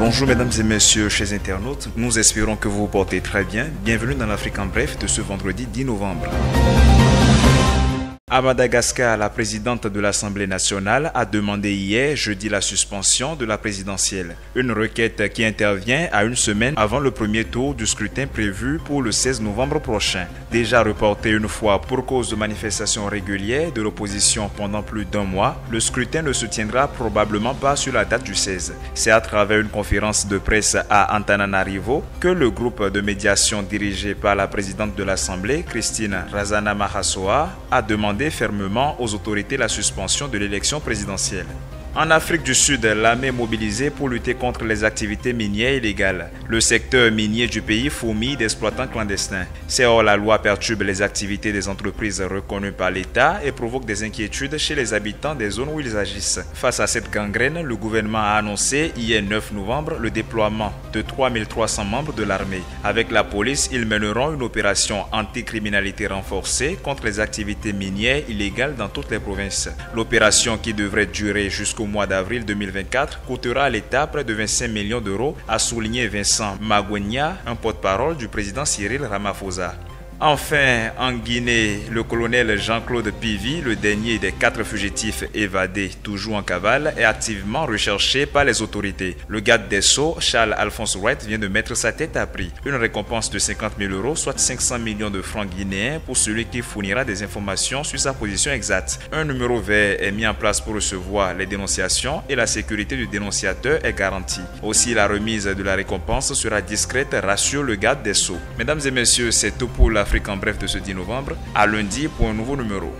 Bonjour mesdames et messieurs chers internautes, nous espérons que vous vous portez très bien. Bienvenue dans l'Afrique en bref de ce vendredi 10 novembre. À Madagascar, la présidente de l'Assemblée nationale a demandé hier, jeudi, la suspension de la présidentielle. Une requête qui intervient à une semaine avant le premier tour du scrutin prévu pour le 16 novembre prochain. Déjà reporté une fois pour cause de manifestations régulières de l'opposition pendant plus d'un mois, le scrutin ne se tiendra probablement pas sur la date du 16. C'est à travers une conférence de presse à Antananarivo que le groupe de médiation dirigé par la présidente de l'Assemblée, Christine Razanamahassoa, a demandé fermement aux autorités la suspension de l'élection présidentielle. En Afrique du Sud, l'armée est mobilisée pour lutter contre les activités minières illégales. Le secteur minier du pays fourmille d'exploitants clandestins. Ces hors-la-loi perturbent les activités des entreprises reconnues par l'État et provoquent des inquiétudes chez les habitants des zones où ils agissent. Face à cette gangrène, le gouvernement a annoncé hier 9 novembre le déploiement de 3300 membres de l'armée. Avec la police, ils mèneront une opération anticriminalité renforcée contre les activités minières illégales dans toutes les provinces. L'opération, qui devrait durer jusqu'au mois d'avril 2024, coûtera à l'État près de 25 millions d'euros, a souligné Vincent Magwenya, un porte-parole du président Cyril Ramaphosa. Enfin, en Guinée, le colonel Jean-Claude Pivy, le dernier des 4 fugitifs évadés toujours en cavale, est activement recherché par les autorités. Le garde des Sceaux, Charles-Alphonse Wright, vient de mettre sa tête à prix. Une récompense de 50 000 euros, soit 500 millions de francs guinéens, pour celui qui fournira des informations sur sa position exacte. Un numéro vert est mis en place pour recevoir les dénonciations et la sécurité du dénonciateur est garantie. Aussi, la remise de la récompense sera discrète, rassure le garde des Sceaux. Mesdames et messieurs, c'est tout pour l'Afrique en bref de ce 10 novembre. À lundi pour un nouveau numéro.